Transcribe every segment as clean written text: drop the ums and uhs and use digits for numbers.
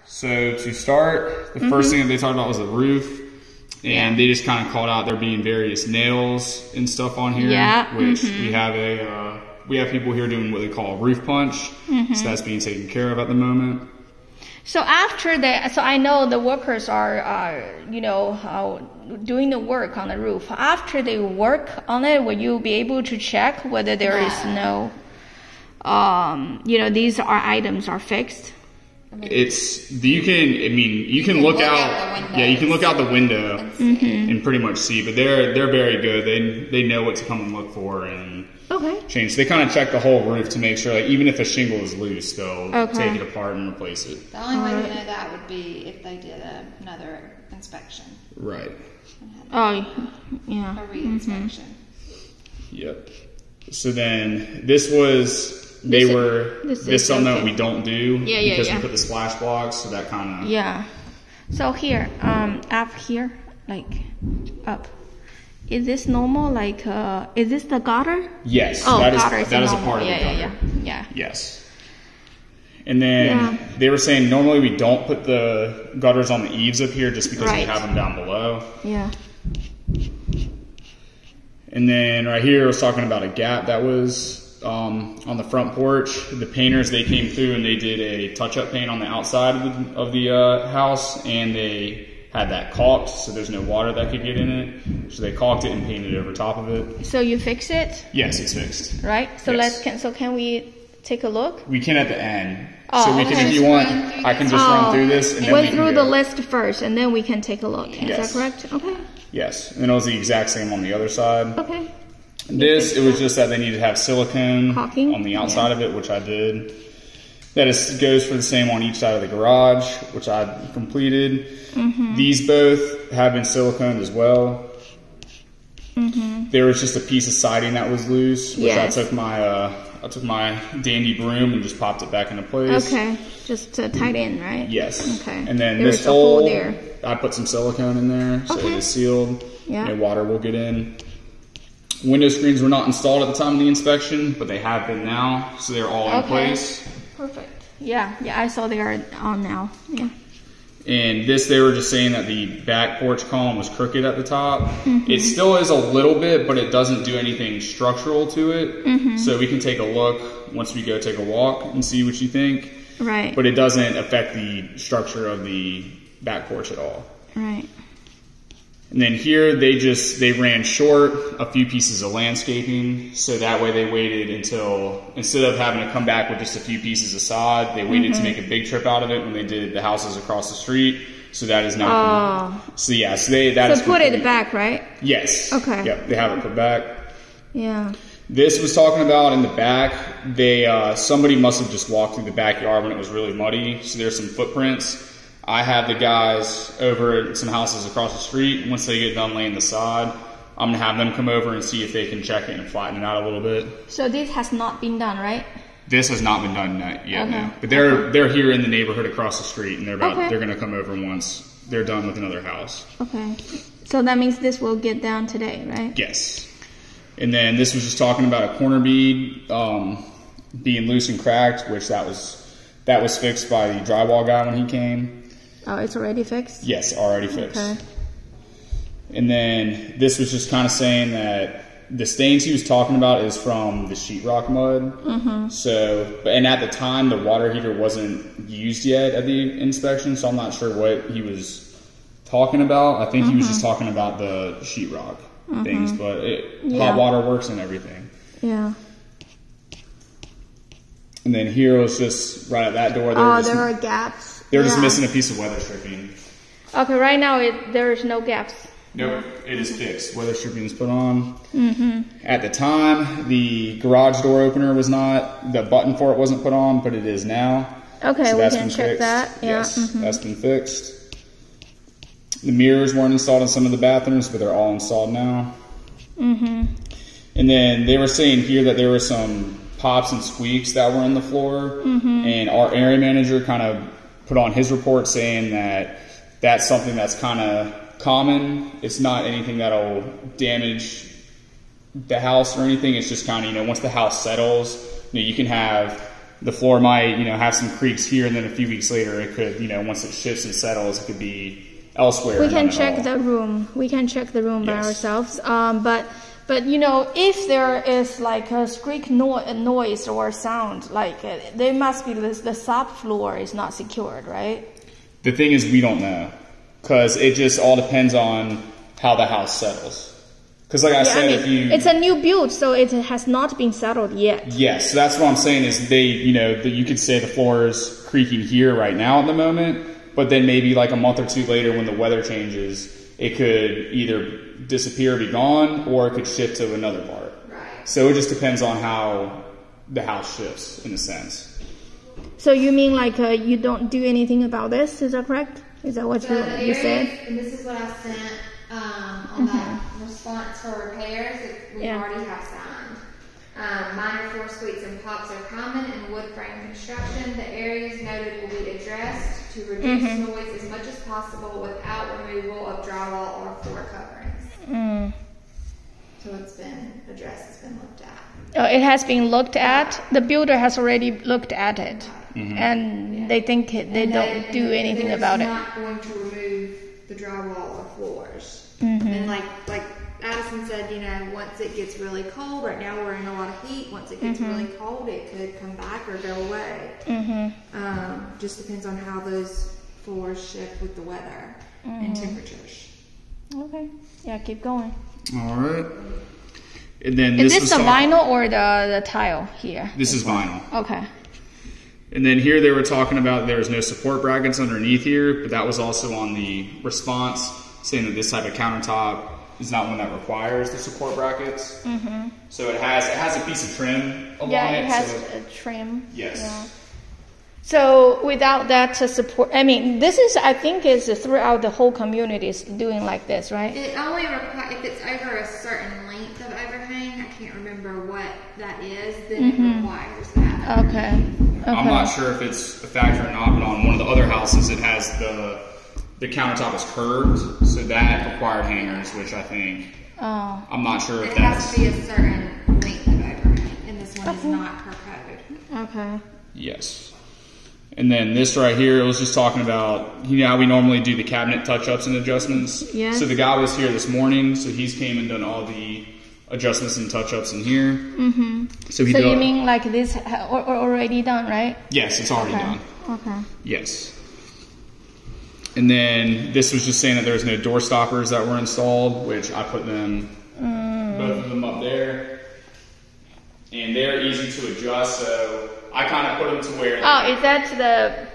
So to start, the first thing that they talked about was the roof. And they just kind of called out there being various nails and stuff on here, which we have people here doing what they call a roof punch. So that's being taken care of at the moment. So after that, so I know the workers are doing the work on the roof. After they work on it, will you be able to check whether there is no, these items are fixed? You can look out. You can look out the window and pretty much see. But they're very good. They know what to come and look for and change. So they kind of check the whole roof to make sure, like, even if a shingle is loose, they'll take it apart and replace it. The only way to know that would be if they did another inspection. Right. Oh, yeah. A re-inspection. Yep. So then this was. This is something that we don't do because we put the splash blocks, so that kind of... Yeah. So here, up here, like up. Is this normal? Like, is this the gutter? Yes. Oh, that is a normal. part of the gutter. Yeah. Yes. And then they were saying normally we don't put the gutters on the eaves up here just because we have them down below. Yeah. And then right here, I was talking about a gap that was... on the front porch. The painters, they came through and they did a touch-up paint on the outside of the house, and they had that caulked so there's no water that could get in it. So they caulked it and painted it over top of it. So you fix it? Yes, it's fixed. Right. So can we take a look? We can at the end. So we can, if you want, I can just run through this and then we can through the list first, and then we can take a look. Is that correct? Okay. Yes, and it was the exact same on the other side. Okay. It was just that they needed to have silicone on the outside of it, which I did. Goes for the same on each side of the garage, which I completed. These both have been siliconed as well. There was just a piece of siding that was loose, which I took my dandy broom and just popped it back into place. Okay, just to tight in, right? Yes. Okay. And then this hole there, I put some silicone in there, so it is sealed. Yeah. No water will get in. Window screens were not installed at the time of the inspection, but they have been now, so they're all in place. Perfect. Yeah, I saw they are on now. Yeah. And they were just saying that the back porch column was crooked at the top. It still is a little bit, but it doesn't do anything structural to it. So we can take a look once we go take a walk and see what you think. Right. But it doesn't affect the structure of the back porch at all. Right. And then here they ran short a few pieces of landscaping, so that way they waited until, instead of having to come back with just a few pieces of sod, they waited to make a big trip out of it when they did the houses across the street. So that is now so put it back, right? Yes. Okay. Yep, they have it put back. Yeah. This was talking about in the back, somebody must have just walked through the backyard when it was really muddy, so there's some footprints. I have the guys over at some houses across the street. Once they get done laying the sod, I'm going to have them come over and see if they can check it and flatten it out a little bit. So this has not been done, right? This has not been done yet, no. But they're here in the neighborhood across the street, and they're going to come over once they're done with another house. Okay. So that means this will get down today, right? Yes. And then this was just talking about a corner bead being loose and cracked, which that was fixed by the drywall guy when he came. Oh, it's already fixed? Yes, already fixed. Okay. And then this was just kind of saying that the stains he was talking about is from the sheetrock mud. So, and at the time, the water heater wasn't used yet at the inspection, so I'm not sure what he was talking about. I think he was just talking about the sheetrock things, but hot water works and everything. Yeah. And then here was just right at that door. There are gaps. They were just missing a piece of weather stripping. Okay, right now there is no gaps. Nope, it is fixed. Weather stripping is put on. At the time, the garage door opener was not, the button for it wasn't put on, but it is now. Okay, so we can check that. Yeah. Yes, that's been fixed. The mirrors weren't installed in some of the bathrooms, but they're all installed now. And then they were saying here that there were some pops and squeaks that were in the floor, and our area manager kind of put on his report saying that that's something that's kind of common. It's not anything that'll damage the house or anything. It's just kind of, once the house settles, you can have the floor might, have some creaks here, and then a few weeks later it could, once it shifts and settles, it could be elsewhere. We can check the room. We can check the room by ourselves. But if there is like a squeak noise or sound, like there must be the subfloor is not secured, right? The thing is, we don't know, because it just all depends on how the house settles. Because like I said, it's a new build, so it has not been settled yet. Yes, so that's what I'm saying is you could say the floor is creaking here right now at the moment, but then maybe like a month or two later when the weather changes, it could either disappear or be gone, or it could shift to another part. Right. So it just depends on how the house shifts in a sense. So you mean like you don't do anything about this? Is that correct? Is that what you said? And this is what I sent on that response for repairs that we already have signed. Minor floor squeaks and pops are common in wood frame construction. The areas noted will be addressed to reduce noise as much as possible without removal of drywall or floor coverings. So it's been addressed, it's been looked at. Oh, it has been looked at. The builder has already looked at it, and they think they don't do anything about it. They're not going to remove the drywall or floors. And like Addison said, once it gets really cold, right now we're in a lot of heat. Once it gets really cold, it could come back or go away. Just depends on how those floors shift with the weather and temperatures. Okay. Yeah, keep going. All right. And then is this the vinyl or the tile here? This is vinyl. Okay. And then here they were talking about there's no support brackets underneath here, but that was also on the response, saying that this type of countertop is not one that requires the support brackets. So it has a piece of trim along it. Yeah, it has a trim. Yes. Yeah. So without that support, I think is throughout the whole community is doing like this, right? It only requires, if it's over a certain length of overhang, I can't remember what that is, then it requires that. Okay. I'm not sure if it's a factor or not, but on one of the other houses it has the countertop is curved, so that required hangers, which I think, I'm not sure if that's... It has to be a certain length of overhang, and this one is not per code. Okay. Yes. And then this right here, it was just talking about, how we normally do the cabinet touch-ups and adjustments. Yes. So the guy was here this morning, so he's came and done all the adjustments and touch-ups in here. So you mean like this already done, right? Yes, it's already done. Okay. Yes. And then this was just saying that there's no door stoppers that were installed, which I put them, both of them up there. And they're easy to adjust, so I kind of put them to where... is that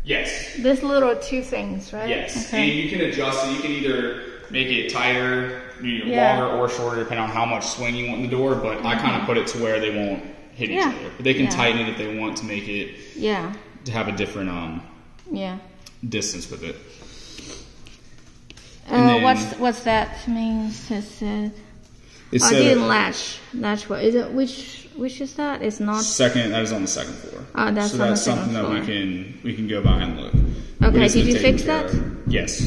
Yes. This little two things, right? Yes. Okay. And you can adjust it. You can either make it tighter, longer or shorter, depending on how much swing you want in the door, but I kind of put it to where they won't hit each other. But they can tighten it if they want to make it... to have a different distance with it. What's that mean? It said didn't latch. That's what is it? Which is that? It's not second. That is on the second floor. That's so on that's the second something floor. that we can go by and look. Okay. Did you fix that? Yes.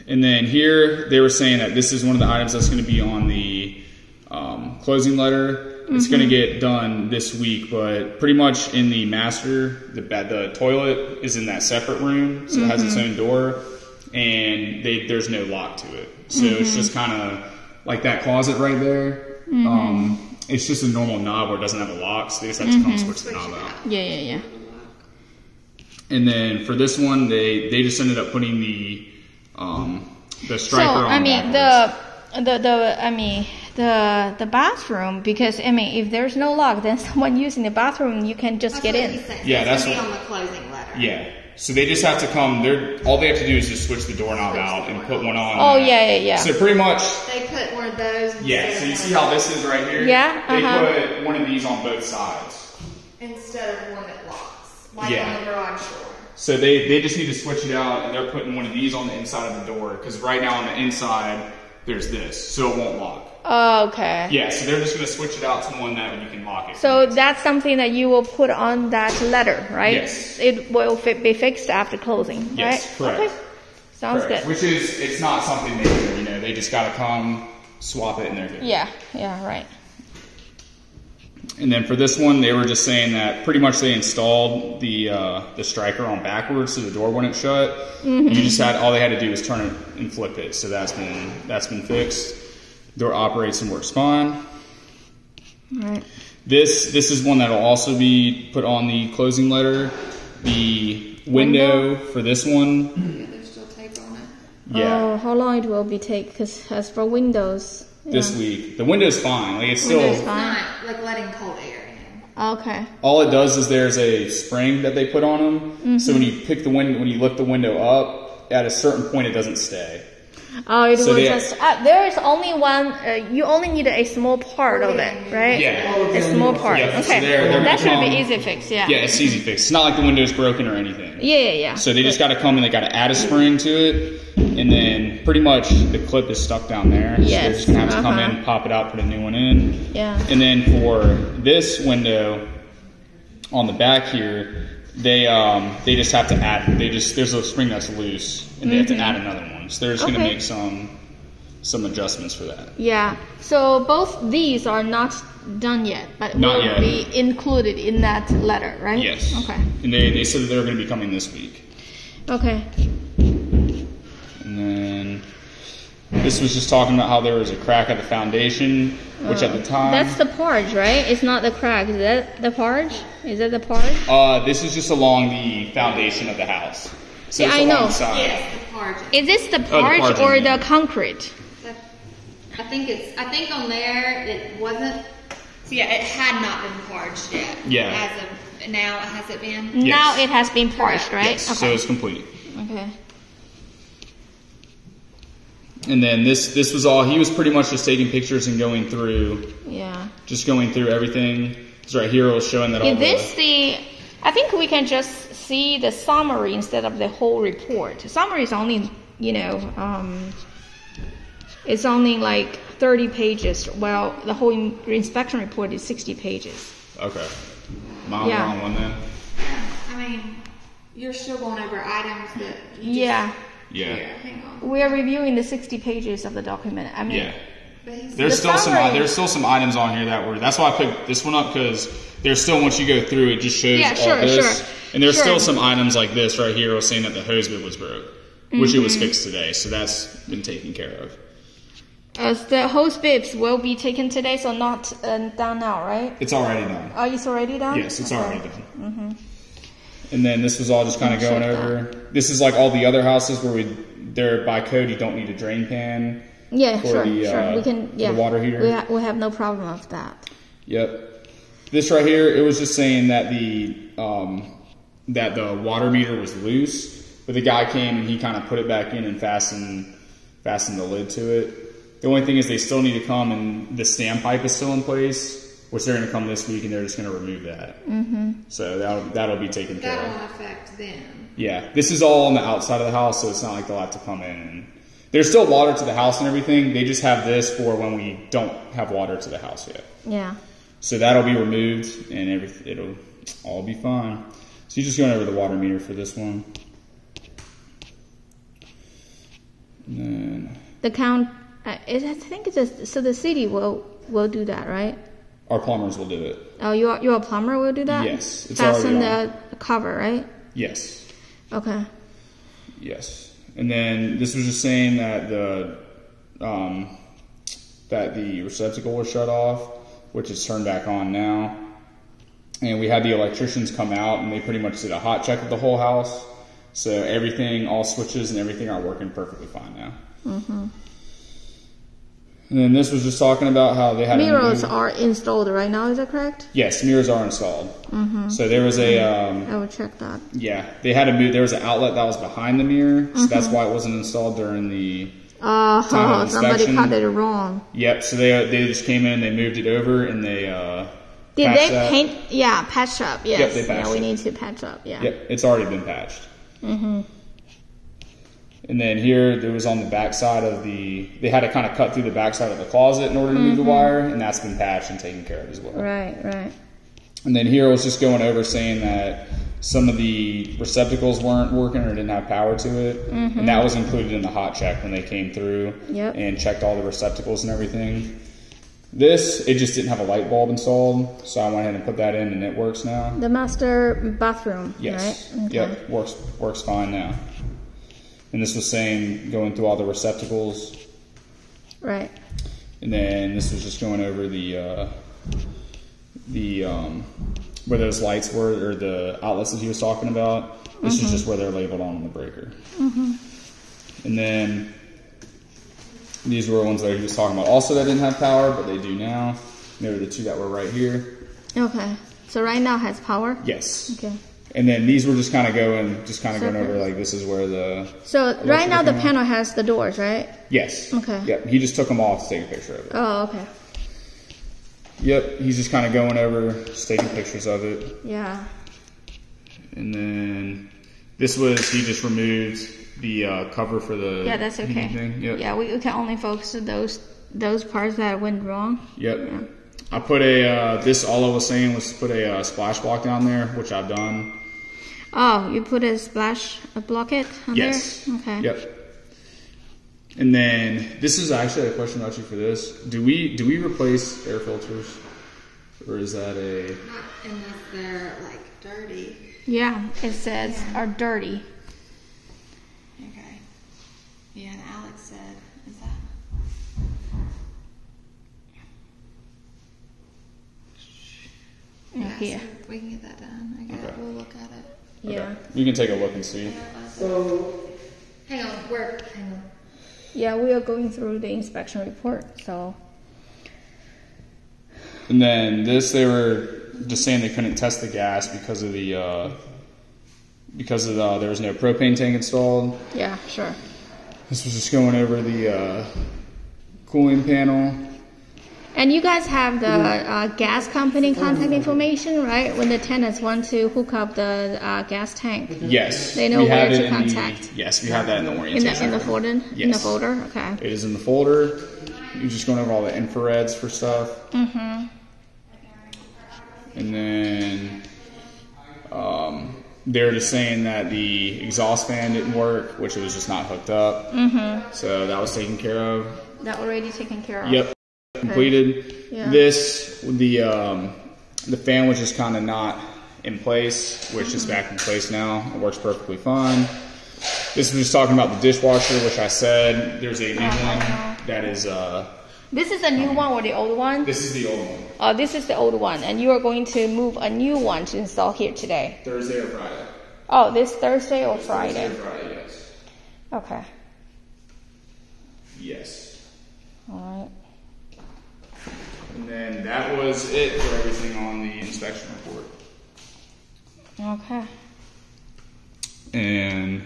And then here they were saying that this is one of the items that's going to be on the closing letter. It's going to get done this week, but pretty much in the master, the toilet is in that separate room, so it has its own door, and there's no lock to it. So it's just kind of like that closet right there. It's just a normal knob where it doesn't have a lock, so they just have to come switch the knob out. Yeah. And then for this one, they just ended up putting the striper on the bathroom, because if there's no lock, then someone using the bathroom, you can just get in. Yeah, that's what on the closing letter. Yeah. So they just have to come. All they have to do is just switch the doorknob out and put one on. Oh yeah. So pretty much they put one of those. Yeah. So you see how this is right here? Yeah. They put one of these on both sides instead of one that locks, like on the garage door. So they just need to switch it out, and they're putting one of these on the inside of the door, because right now on the inside there's this, so it won't lock. Oh, okay. Yeah, so they're just going to switch it out to one that you can lock it. So that's something that you will put on that letter, right? Yes. It will be fixed after closing, right? Yes, correct. Okay. Sounds good. Which is, it's not something major, they just got to come, swap it, and they're good. Yeah, right. And then for this one, they were just saying that pretty much they installed the striker on backwards so the door wouldn't shut. You just all they had to do was turn it and flip it. So that's been fixed. Door operates and works fine. Right. This is one that'll also be put on the closing letter. The window for this one. Yeah, there's still tape on it. Yeah. Oh, how long it will be take? Because as for windows. This week, the window's fine. Like it's still. It's not like letting cold air in. Okay. All it does is there's a spring that they put on them. So when you pick the window, when you lift the window up, at a certain point it doesn't stay. Oh, it will just. There is only one. You only need a small part of it, right? Yeah. A small part. Yeah, Okay. so they're that should be easy fix. Yeah. Yeah, it's easy fix. It's not like the window's broken or anything. Yeah. So they just got to come and they got to add a spring to it, and then pretty much the clip is stuck down there. So they're just gonna have to come in, pop it out, put a new one in. Yeah. And then for this window on the back here, they just have to add. There's a spring that's loose, and they have to add another one. So they're just gonna make some adjustments for that. Yeah. So both these are not done yet, but will be included in that letter, right? Yes. Okay. And they said that they're going to be coming this week. Okay. And then this was just talking about how there was a crack at the foundation, which at the time... That's the porch, right? It's not the crack. Is that the porch? Is that the porch? This is just along the foundation of the house. So Yeah, I know. Yes, the porch. Is this the porch or the concrete? I think on there it wasn't. So yeah, it had not been parched yet. Yeah. As of now, has it been? Yes. Now it has been porched, right? Yes, Okay. so it's complete. Okay. And then this was all, he was pretty much just taking pictures and going through, just going through everything. Because right here it was showing that all I think we can just see the summary instead of the whole report. Summary is only, it's only like 30 pages. Well, the whole inspection report is 60 pages. Okay. Am I on the wrong one then? I mean, you're still going over items that you Yeah. Hang on. We are reviewing the 60 pages of the document. I mean, there's still some items on here that's why I picked this one up, because there's still, once you go through, it just shows all this. And there's still some items like this right here was saying that the hose bib was broke, which it was fixed today, so that's been taken care of. The hose bibs will be taken today, so not done now, right? It's already done. Oh, it's already done? Yes, it's already done. And then this was all just kind of going over. This is like all the other houses where they're by code, you don't need a drain pan. Yeah, sure. We can. Yeah, the water heater. We have no problem with that. Yep. This right here, it was just saying that the water meter was loose, but the guy came and he kind of put it back in and fastened the lid to it. The only thing is they still need to come, and the standpipe is still in place, which they're going to come this week, and they're just going to remove that. So that'll be taken care of. That won't affect them. Yeah, this is all on the outside of the house, so it's not like they'll have to come in. And there's still water to the house and everything. They just have this for when we don't have water to the house yet. Yeah. So that'll be removed, and it'll all be fine. So you're just going over the water meter for this one. And then the count. I think it's just, so the city will do that, right? Our plumbers will do it. Oh, your plumber will do that? Yes, it's fasten already the cover, right? Yes. Okay. Yes, and then this was just saying that the receptacle was shut off, which is turned back on now. And we had the electricians come out, and they pretty much did a hot check of the whole house. So everything, all switches and everything are working perfectly fine now. And then this was just talking about how they had mirrors are installed right now. Is that correct? Yes, mirrors are installed. So there was I will check that. Yeah, they had to move. There was an outlet that was behind the mirror, so that's why it wasn't installed during the time of somebody inspection. cut it wrong. Yep. So they just came in, they moved it over, and they did they paint? Yeah, patch up. Yes. Yep, they patched we need to patch up. Yeah. Yep, it's already been patched. And then here, there was on the backside of they had to kind of cut through the backside of the closet in order to move the wire, and that's been patched and taken care of as well. Right. And then here I was just going over saying that some of the receptacles weren't working or didn't have power to it, and that was included in the hot check when they came through and checked all the receptacles and everything. This, it just didn't have a light bulb installed, so I went ahead and put that in, and it works now. The master bathroom, yes. right? Okay. Yep, works fine now. And this was saying going through all the receptacles. Right. And then this was just going over the where those lights were, or the outlets that he was talking about. This is just where they're labeled on the breaker. And then these were ones that he was talking about also that didn't have power, but they do now. And they were the two that were right here. Okay. So right now it has power? Yes. Okay. And then these were just kind of going over, like, this is where the... So right now the panel has the doors, right? Yes. Okay. Yep. He just took them off to take a picture of it. Oh, okay. Yep. He's just kind of going over, just taking pictures of it. Yeah. And then this was, he just removed the cover for the... Yeah, that's okay. Thing. Yep. Yeah, we can only focus on those parts that went wrong. Yep. Yeah. I put a, this, all I was saying was to put a splash block down there, which I've done. Oh, you put a blocket on there? Yes. Okay. Yep. And then this is actually a question about you for this. Do we replace air filters, or is that a? Not unless they're like dirty. Yeah, it says are dirty. Okay. Yeah, and Alex said, is that? Yeah, Here. so we can get that done. Okay. We'll look at it. Yeah. Okay. You can take a look and see. So, hang on. Yeah, we are going through the inspection report, so. And then this, they were just saying they couldn't test the gas because of the there was no propane tank installed. Yeah, sure. This was just going over the cooling panel. And you guys have the gas company contact information, right? When the tenants want to hook up the gas tank. Yes. They know where to contact. Yes, we have that in the orientation. In the folder? Yes. In the folder? Okay. It is in the folder. You're just going over all the infrareds for stuff. Mm-hmm. And then they're just saying that the exhaust fan didn't work, which it was just not hooked up. Mm-hmm. So that was taken care of. That already taken care of. Yep. Completed. Yeah. This, the fan was just kind of not in place, which is back in place now. It works perfectly fine. This was just talking about the dishwasher, which I said there's a new one that is. This is a new one or the old one? This is the old one. Oh, this is the old one, and you are going to move a new one to install here today. Thursday or Friday. Oh, this Thursday or Friday? Thursday or Friday, yes. Okay. Yes. All right. And then that was it for everything on the inspection report. Okay. And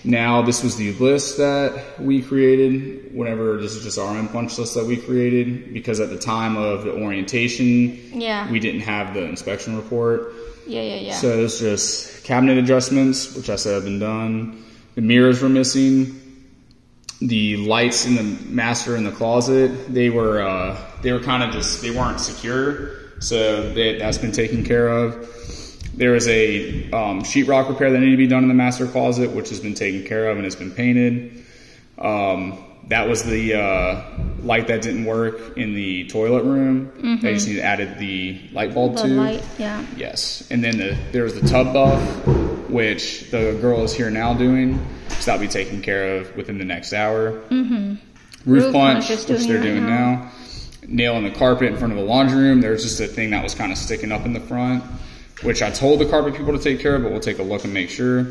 now this was the list that we created. Whenever this is just our own punch list that we created, because at the time of the orientation, we didn't have the inspection report. Yeah. So it's just cabinet adjustments, which I said have been done. The mirrors were missing. The lights in the master in the closet, they were kind of just, they weren't secure, so that's been taken care of. There was a sheetrock repair that needed to be done in the master closet, which has been taken care of and it's been painted. That was the light that didn't work in the toilet room. Mm-hmm. They just added the light bulb to. Light, yeah. Yes, and then there was the tub buff, which the girl is here now doing. So that'll be taken care of within the next hour. Mm-hmm. Roof punch, which they're doing now. Nailing the carpet in front of the laundry room. There's just a thing that was kind of sticking up in the front, which I told the carpet people to take care of, but we'll take a look and make sure.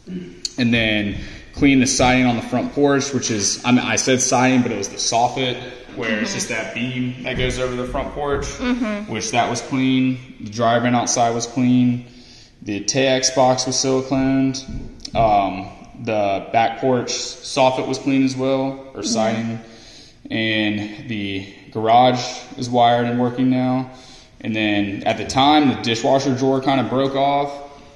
And then clean the siding on the front porch, which is, I said siding, but it was the soffit, where it's just that beam that goes over the front porch, which that was clean. The dry vent outside was clean. The TX box was siliconed. The back porch soffit was clean as well, or siding. And the garage is wired and working now. And then at the time, the dishwasher drawer kind of broke off,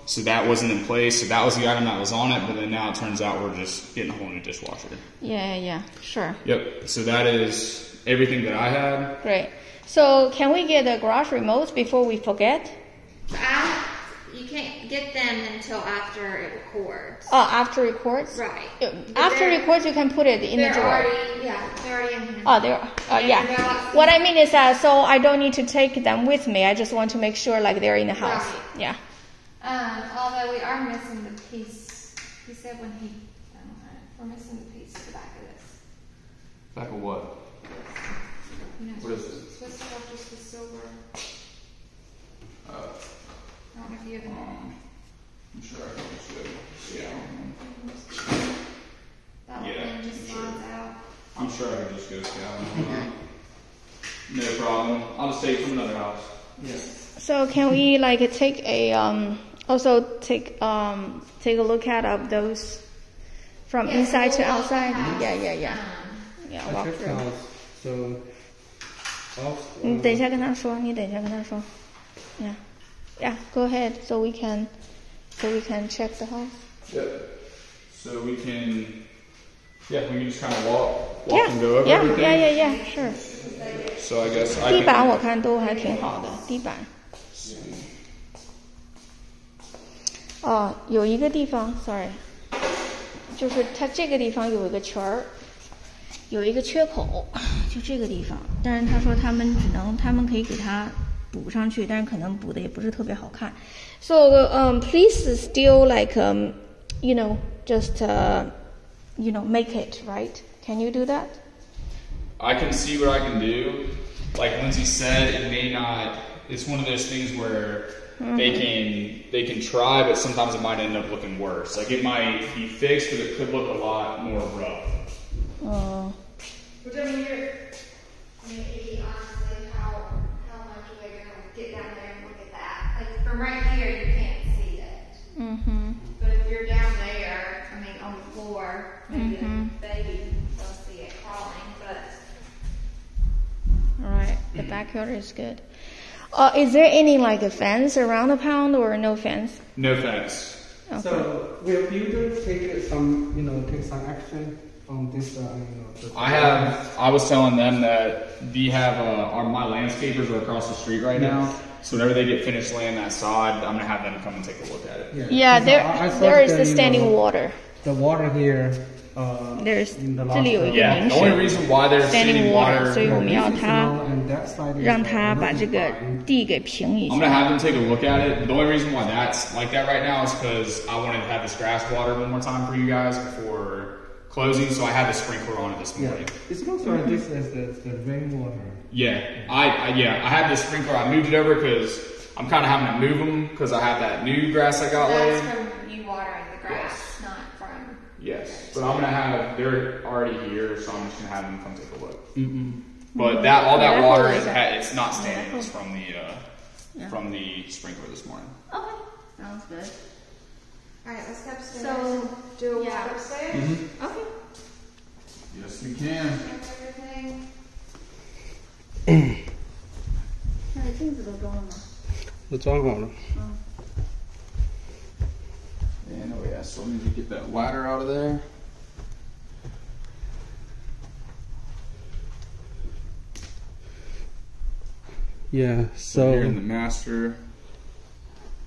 so that wasn't in place. So that was the item that was on it, but then now it turns out we're just getting a whole new dishwasher. Yeah, sure. Yep, so that is everything that I had. Great. So can we get the garage remote before we forget? You can't get them until after it records. Oh, after it records? Right. After it records, you can put it in the drawer. They're already in here. Oh, yeah. What I mean is that, so I don't need to take them with me. I just want to make sure like they're in the house. Right. Yeah. Although we are missing the piece. He said when he, we're missing the piece to the back of this. Back of what? You know, What is it? it's supposed to have just the silver. I don't know if you have I'm sure I can just do it. that one just slides out. I'm sure I can just go scout. No problem. I'll just take it from another house. Yeah. So can we like take a also take a look at those from inside to outside? Yeah. Walk check through. house. So, 你等一下跟他说。Yeah, go ahead. So we can check the house. Yep. So we can just kind of walk and go over everything. Yeah, sure. So I guess I 地板 can. 我看都还挺好的，地板。哦，有一个地方 ，sorry， 就是它这个地方有一个圈儿，有一个缺口，就这个地方。但是他说他们可以给它补上去，但是可能补的也不是特别好看。So please still like just make it right. Can you do that? I can see what I can do. Like Lindsay said, it may not. It's one of those things where they can try, but sometimes it might end up looking worse. Like it might be fixed, but it could look a lot more rough. Oh. Which I mean, honestly, how much are they gonna get down there and look at that? Like from right here, you can't see it. Mhm. But if you're down there, I mean, on the floor, maybe the baby will see it crawling. But All right, the backyard is good. Is there any like a fence around the pound or no fence? No fence. Okay. So will builders take some action on this? I was telling them that we have my landscapers are across the street right now. So whenever they get finished laying that sod, I'm gonna have them come and take a look at it. Yeah, I thought there is that, the standing water. The water here. There's in the 这里有一个 Yeah, 明 the only 水 reason why there's standing standing water， water. 所以我们要它 and that side is 让它把这个地给平一 I'm gonna 下。 have them take a look at it. The only reason why that's like that right now is because I wanted to have this grass water one more time for you guys before closing, so I had the sprinkler on it this morning. It looks like this is the rainwater. Yeah, I had the sprinkler. I moved it over because I'm kind of having to move them because I have that new grass I got that's laid. from you watering the grass, not from. Yes, but I'm gonna have. They're already here, so I'm just gonna have them come take a look. But all that water it's not standing. It's from the sprinkler this morning. Okay, sounds good. All right, let's go upstairs. So, do a yeah. walk upstairs. Okay. Yes, we can. Check everything. 那你镜子都装了吗？都装好了。 And oh yeah, so I need to get that ladder out of there. Yeah. So here in the So master,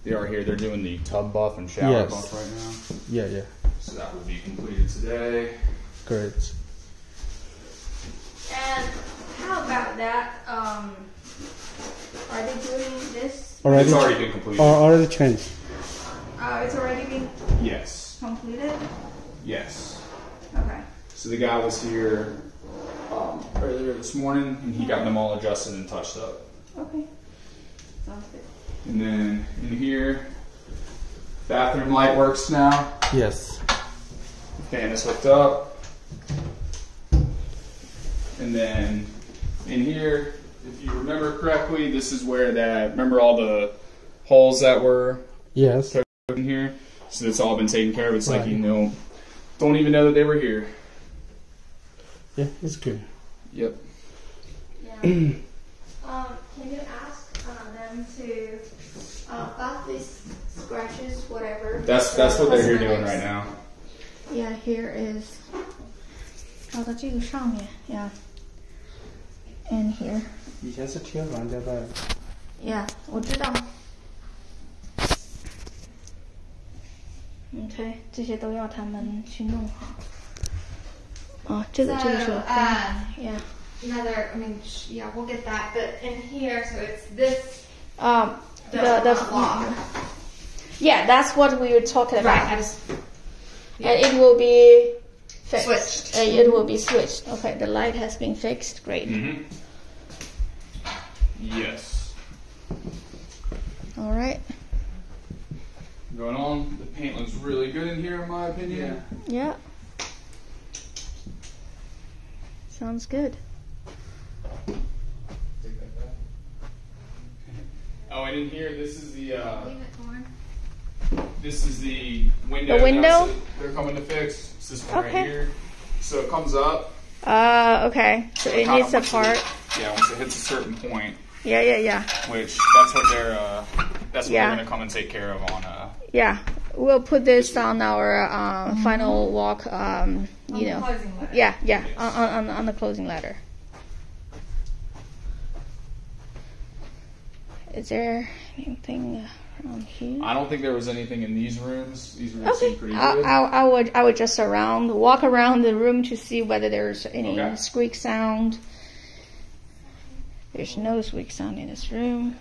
they are here. They're doing the tub buff and shower Yes. buff right now. yeah. So that will be completed today. Great. And how about that? Are they doing this? Already. It's already been completed. Already changed. It's already been Yes. completed. Yes. Okay. So the guy was here earlier this morning, and he got them all adjusted and touched up. Okay. Sounds good. And then in here, bathroom light works now. Yes. Fan is hooked up. And then in here, if you remember correctly, this is where remember all the holes that were Yes. in here? So it's all been taken care of. It's like, Right. don't even know that they were here. Yeah, it's good. Yep. Yeah. Can you ask them to about these scratches, whatever? That's what they're here doing right now. Yeah, here is 照到这个上面 ，Yeah. And here. 以前是贴软胶带。 Yeah, 我知道。OK， 这些都要他们去弄好。哦，这个是 yeah. Another, I mean, yeah, we'll get that. But in here, so it's this. The lock. Yeah, that's what we were talking about. Right. And it will be fixed. Switched. It will be switched. Okay, the light has been fixed. Great. Yes. All right. Going on. The paint looks really good in here, in my opinion. Yeah. Sounds good. Oh, and in here, this is the window. The window? They're coming to fix. It's this one right here. So it comes up. Okay. So it needs a part. Yeah, once it hits a certain point. Yeah. Which that's what they're gonna come and take care of on. Yeah, we'll put this on our final walk. The closing letter. Yeah. Yes. On the closing letter. Is there anything around here? I don't think there was anything in these rooms. These rooms seem pretty good. I would just walk around the room to see whether there's any squeak sound. There's no squeak sound in this room.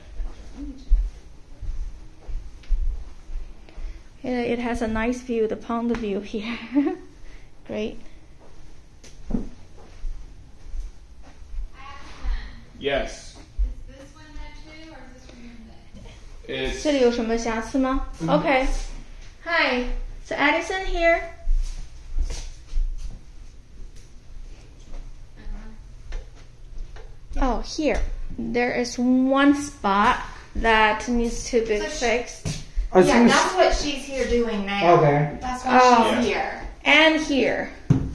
Yeah, it has a nice view, the pond view here. Great. Yes. It's 这里有什么瑕疵吗 Okay. Hi. So Addison here. Oh, here. There is one spot that needs to be fixed. Yeah, that's what she's here doing now. Okay. That's why she's here. And here.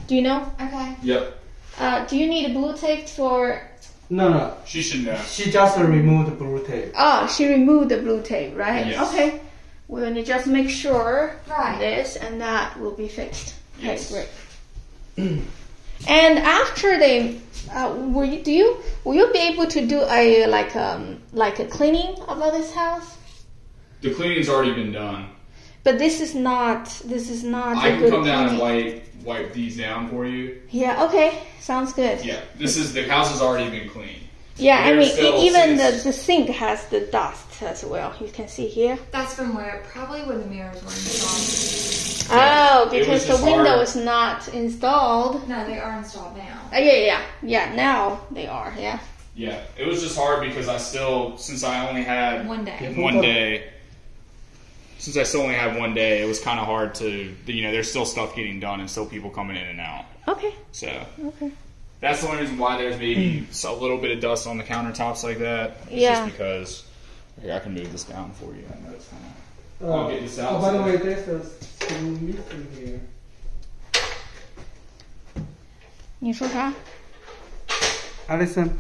Do you know? Okay. Yep. Do you need a blue tape for... No. She should know. She just removed the blue tape. Oh, she removed the blue tape, right? Yes. Okay. We're going to just make sure Right. this and that will be fixed. Yes. Okay, great. And after they... will you be able to do a like a cleaning about this house? The cleaning's already been done. But this is not I can come down and wipe these down for you. Yeah, okay. Sounds good. Yeah, the house has already been cleaned. Yeah, I mean, even since- the sink has the dust as well. You can see here. That's from probably where the mirrors were installed. Oh, It because was the just window hard. is not installed. No, they are installed now. Yeah, now they are, yeah. Yeah, it was just hard because since I only had One day. since I still only had one day, it was kind of hard to, there's still stuff getting done and still people coming in and out. Okay. So Okay. that's the only reason why there's maybe a little bit of dust on the countertops like that. It's Yeah. just because, here, I can move this down for you. I know it's kind of, I'll get this out. By the way, there's a screw missing here. 你说啥 Alison,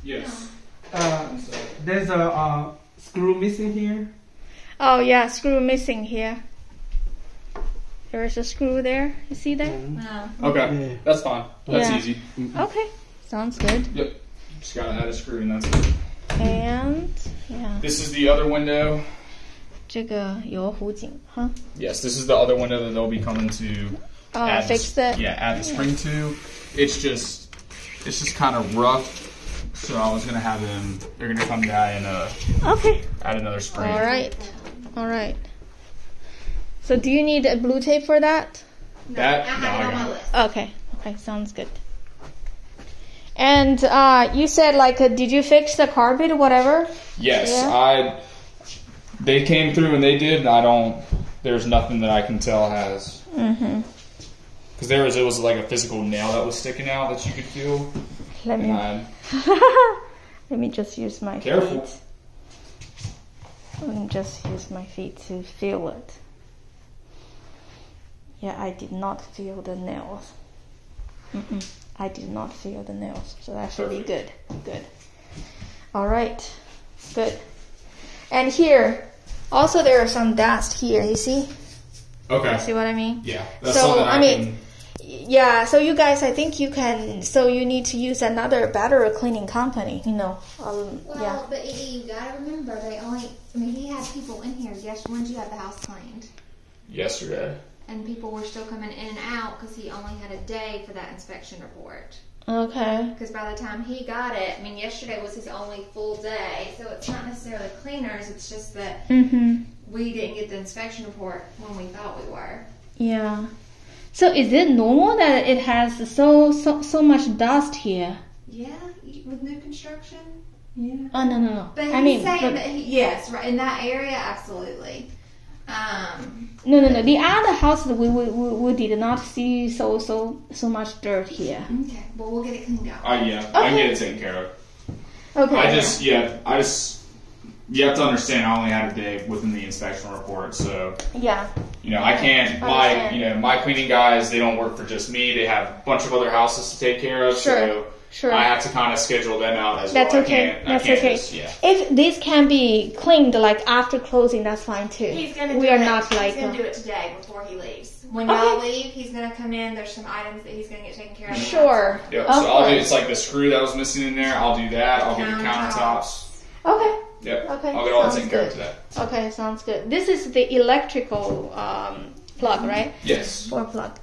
Yes. there's a screw missing here. Oh, yeah, screw missing here. There is a screw there. You see there? No. Okay, Yeah. that's fine. That's Yeah. easy. Okay. Sounds good. Yep. Just gotta add a screw and that's it. And, yeah. This is the other window. 这个有弧井, huh? Yes, this is the other window that they'll be coming to Fix it? Yeah, add the spring to. It's just kind of rough. So I was gonna have them. They're gonna come down and Okay. add another spring. All right. So do you need a blue tape for that? That I have it on my list. Okay, sounds good. And you said did you fix the carpet or whatever? Yes, Yeah. They came through and they did. There's nothing that I can tell has. Mm-hmm. Because it was like a physical nail that was sticking out that you could feel. Let me And let me just use my Careful. feet. Let me just use my feet to feel it. Yeah, I did not feel the nails. I did not feel the nails, so that's really good. Good. All right. Good. And here, also there are some dust here. You see? okay. See what I mean? Yeah. That's So, something I mean, yeah. So you guys, I think you can. So you need to use another better cleaning company. Well, Yeah. but you gotta remember, he had people in here. When did you have the house cleaned? yesterday. and people were still coming in and out because he only had a day for that inspection report. Okay. Because by the time he got it, I mean, yesterday was his only full day, so it's not necessarily cleaners, it's just that we didn't get the inspection report when we thought we were. Yeah. So is it normal that it has so much dust here? Yeah, with new construction. Yeah. Oh no. But he's saying that yes, right in that area, absolutely. No. The other houses we did not see so much dirt here. Okay, well we'll get it cleaned out. Yeah, okay. I can get it taken care of. Okay. You have to understand I only had a day within the inspection report, so yeah. I can't. My cleaning guys, they don't work for just me. They have a bunch of other houses to take care of. Sure. I have to kind of schedule them out as that's well. Okay. That's okay. If this can be cleaned like after closing, that's fine too. He's gonna do it today before he leaves. When y'all leave, he's gonna come in. There's some items that he's gonna get taken care of. Sure. Yeah. So I'll do. It's like the screw that was missing in there. I'll do that. I'll get the countertops. Okay. Yep. Okay. I'll get all that taken care of today. Okay, sounds good. This is the electrical plug, right? Yes. Or plug.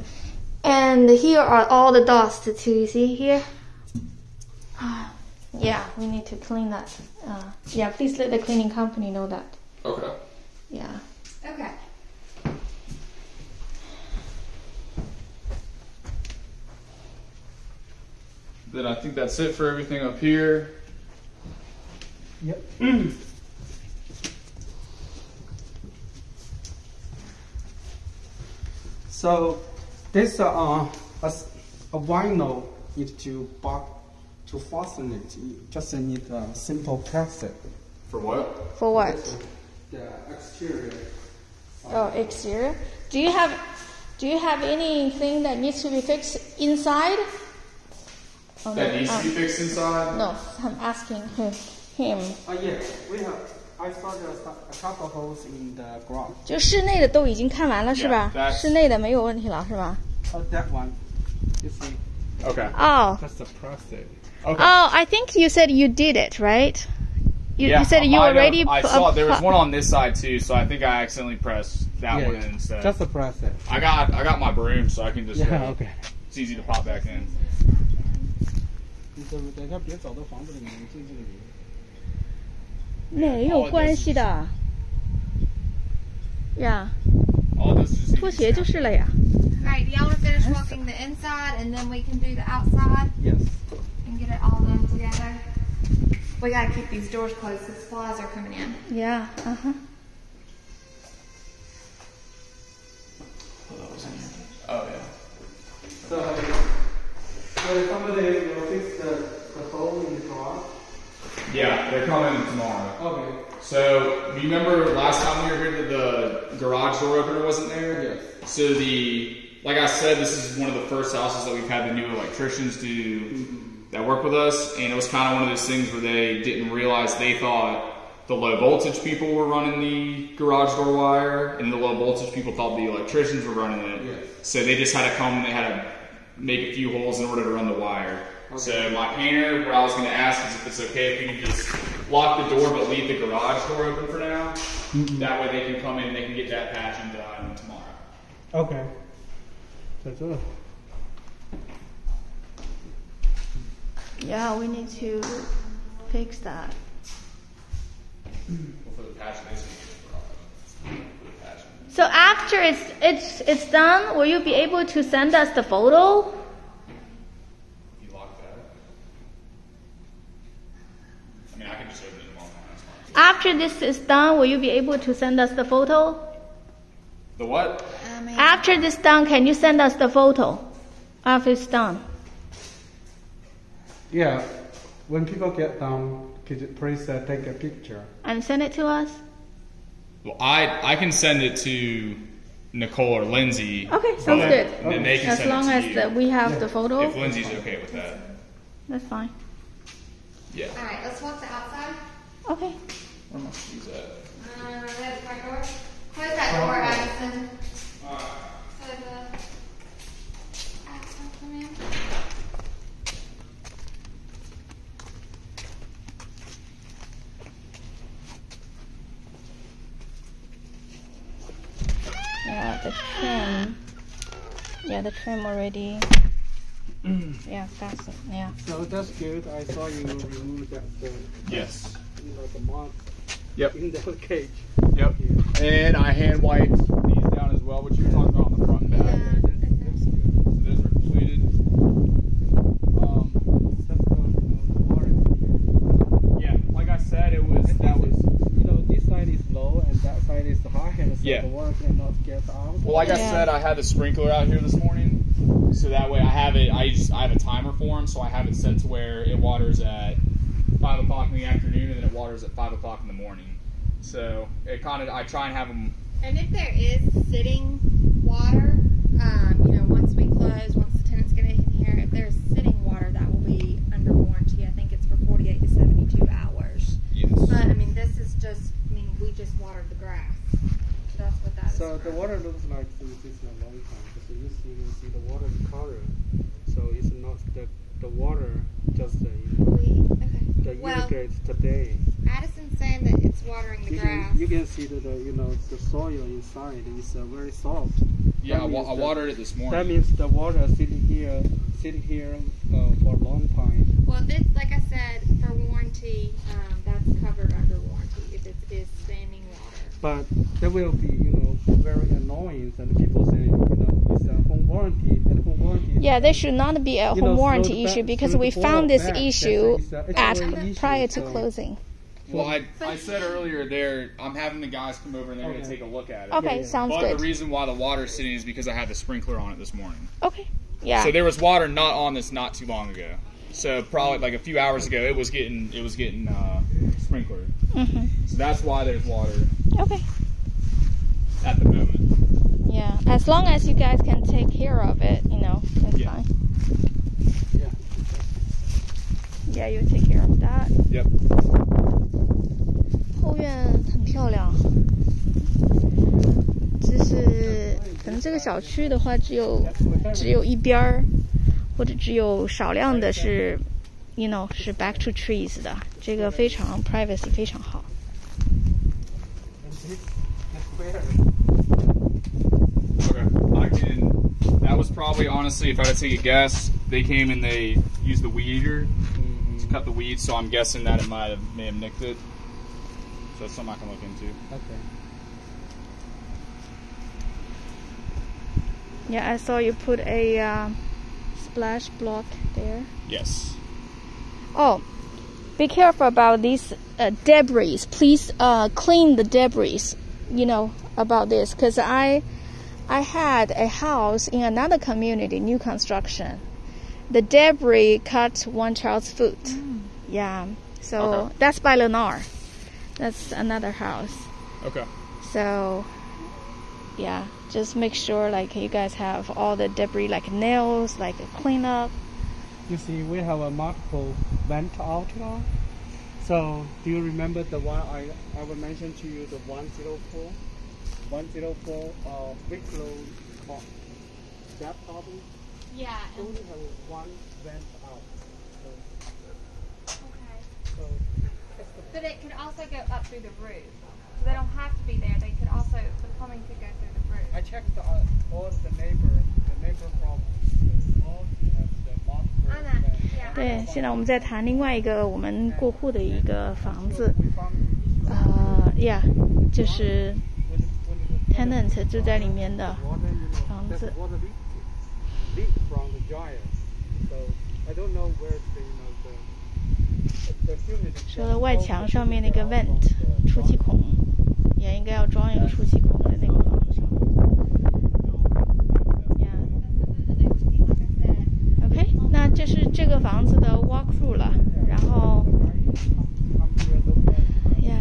And here are all the dust too. You see here? Yeah, we need to clean that. Yeah, please let the cleaning company know that. Okay. Yeah. Okay. Then I think that's it for everything up here. Yep. So this a vinyl need to fasten it. You just need a simple plastic. For what? For what? The exterior. Oh, exterior. Do you have anything that needs to be fixed inside? Oh, that needs to be fixed inside? No, I'm asking him. Yes, we have. I saw there's a couple holes in the ground. 就室内的都已经看完了是吧？ 室内的没有问题了是吧？ Oh, that one. You see? Okay. Oh. That's the plastic. Okay. Oh, I think you said you did it, right? You said you already. I saw there was one on this side too, so I think I accidentally pressed that one in instead. Just the plastic. I got my broom, so I can just. Yeah. Okay. It's easy to pop back in. 等一下，别走到房子里面，进这里。没有关系的。呀。拖鞋就是了呀。 Alright, do y'all want to finish walking the inside and then we can do the outside? Yes. And get it all done together? We gotta keep these doors closed because flies are coming in. Yeah, Oh, yeah. So somebody will fix the hole in the garage? Yeah, they're coming tomorrow. Okay. So, remember last time we were here that the garage door opener wasn't there? Yes. So like I said, this is one of the first houses that we've had the new electricians do that work with us, and it was kind of one of those things where they didn't realize, they thought the low voltage people were running the garage door wire, and the low voltage people thought the electricians were running it. Yes. So they just had to come and they had to make a few holes in order to run the wire. Okay. So my painter, what I was going to ask is if it's okay if we can just lock the door but leave the garage door open for now. That way they can come in and they can get that patching done tomorrow. Okay. That's it. Yeah, we need to fix that. So after it's done, will you be able to send us the photo? You lock that. I mean, I can just open it tomorrow. After this is done, will you be able to send us the photo? The what? After this done, can you send us the photo? After it's done. Yeah. When people get done, could you please take a picture? And send it to us? Well, I can send it to Nicole or Lindsay. Okay, sounds good. And then they can as send long it to you. as we have the photo. If Lindsay's okay with that. That's fine. Yeah. Alright, let's walk the outside. Okay. Where am I supposed to use that? That's the front door. Close that door, Addison. So the Addison come in. Yeah, the trim. Yeah, the trim already. Yeah, fastened. Yeah. So that's good. I saw you remove that. Yes. The mark. Yep. In the cage. Yep. And I hand wiped these down as well, which you were talking about on the front and back. That's good. So those are completed. Yeah, like I said, that was. This side is low and that side is high, so the water cannot get out. Well, like I said, I had the sprinkler out here this morning, so that way I have a timer for them, so I have it set to where it waters at 5 o'clock in the afternoon and then it waters at 5 o'clock in the morning. So I try and have them. And if there is sitting water, once we close, once the tenants get in here, if there's sitting water, that will be under warranty. I think it's for 48 to 72 hours. Yes. But this is just, we just watered the grass. So that's what that is. So the water looks like this is a long time. So you see the water color. So it's not the water just Okay. the irrigate today. Addison's saying that it's watering the grass. You can see the soil inside is very soft. Yeah, I watered it this morning. That means the water sitting here for a long time. Well, this, like I said, for warranty, that's covered under warranty if it is standing water. But that will be, very annoying, and people say, it's a home warranty, and home warranty. Yeah, there should not be a home warranty issue because we found this issue prior to closing. Well, I said earlier I'm having the guys come over and they're going to take a look at it. Okay, sounds good. But the reason why the water's sitting is because I had the sprinkler on it this morning. Okay, yeah. So there was water not on this not too long ago. So probably like a few hours ago, it was getting sprinklered. So that's why there's water. Okay. At the moment. Yeah, as long as you guys can take care of it, that's fine. Yeah. Yeah, you take care of that. Yep. 后院很漂亮，就是可能这个小区的话，只有一边儿，或者只有少量的是，是 back to trees 的，这个非常 privacy 非常好。Okay, that was probably, honestly, if I had to take a guess, they came and they used the weed eater to cut the weeds, so I'm guessing that it may have nicked it. So that's something I can look into. Okay. Yeah, I saw you put a splash block there. Yes. Oh, be careful about these debris. Please clean the debris, about this. Because I had a house in another community, new construction. The debris cut one child's foot. Yeah. So that's by Lennar. That's another house. Okay. So, yeah, just make sure you guys have all the debris nails, clean up. You see, we have a multiple vent out now. So, do you remember the one I will mention to you, the 104? 104 Wicklow that problem? Yeah. Only have one vent out. So But it could also go up through the roof. So they don't have to be there. The plumbing could go through the roof. I checked all the neighbor problems. All have the multiple vent. 对，现在我们在谈另外一个我们过户的一个房子，就是 tenant 住在里面的房子。说的外墙上面那个 vent 出气孔，也应该要装一个出气孔在那个房子上。OK， 那这是这个房子的 walkthrough 了，然后，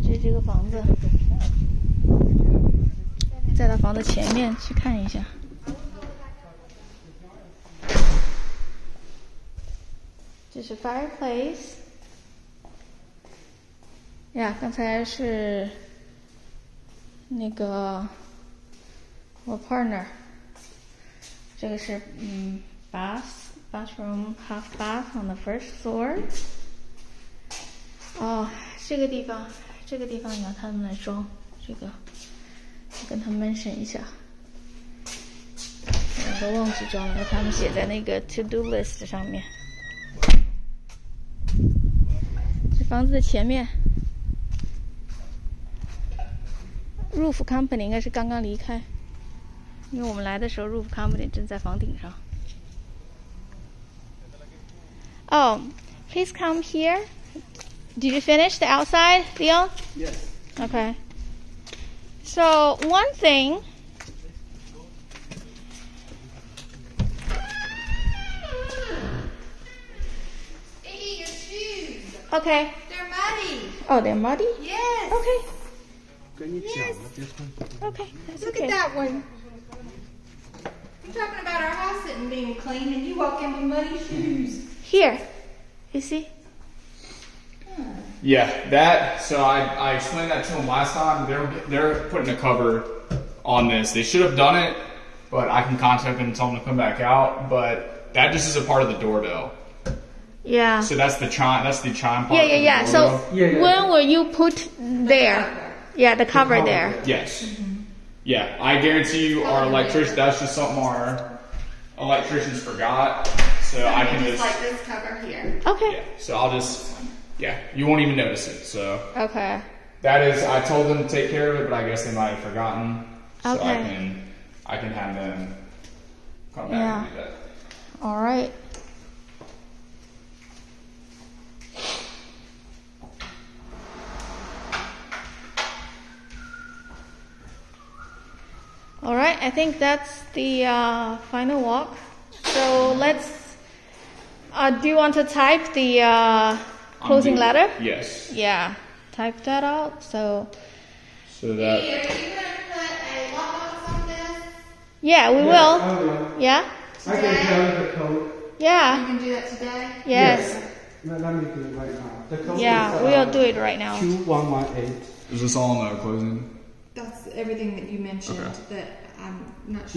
这是这个房子，再到房子前面去看一下。这是 fireplace。刚才是那个我 partner， 这个是bathroom half bath on the first floor。这个地方你要他们来装，这个跟他们mention一下。都忘记装了，他们写在那个 to do list 上面。这房子的前面 ，roof company 应该是刚刚离开，因为我们来的时候 roof company 正在房顶上。Oh, please come here. Did you finish the outside, Leon? Yes. Okay. So one thing. Yiyi, your shoes. Okay. They're muddy. Oh, they're muddy? Yes. Okay. 跟你讲了，别碰。 Okay. That's Look okay. at that one. You're talking about our house sitting being clean, and you walk in with muddy shoes. Here. You see? Yeah, that. So I explained that to them last time. They're putting a cover on this. They should have done it, but I can contact them and tell them to come back out. But that just is a part of the doorbell. Yeah. So that's the chime. That's the chime part. Yeah. of the So doorbell. Yeah. when will you put there? Yeah, the cover there. Yes. Yeah, I guarantee you, our electrician. That's just something our electricians forgot. So I can just. like this cover here. Okay. Yeah. So I'll just. Yeah, you won't even notice it. So. Okay. That is, I told them to take care of it, but I guess they might have forgotten. So Okay. I can have them come back Yeah. and do that. All right. All right, I think that's the final walk. So let's. Do you want to type the closing letter? Yes. Yeah, type that out. So So Yiyi, that. are you gonna put a lockbox on this? yeah, we I will. will. Yeah, I can tell you the code. You yeah, can do that today? yes. Let me do it right now. The code Yeah, is, we'll do it right now. 2118. Is this all in the closing? That's everything that you mentioned Okay. that I'm not sure.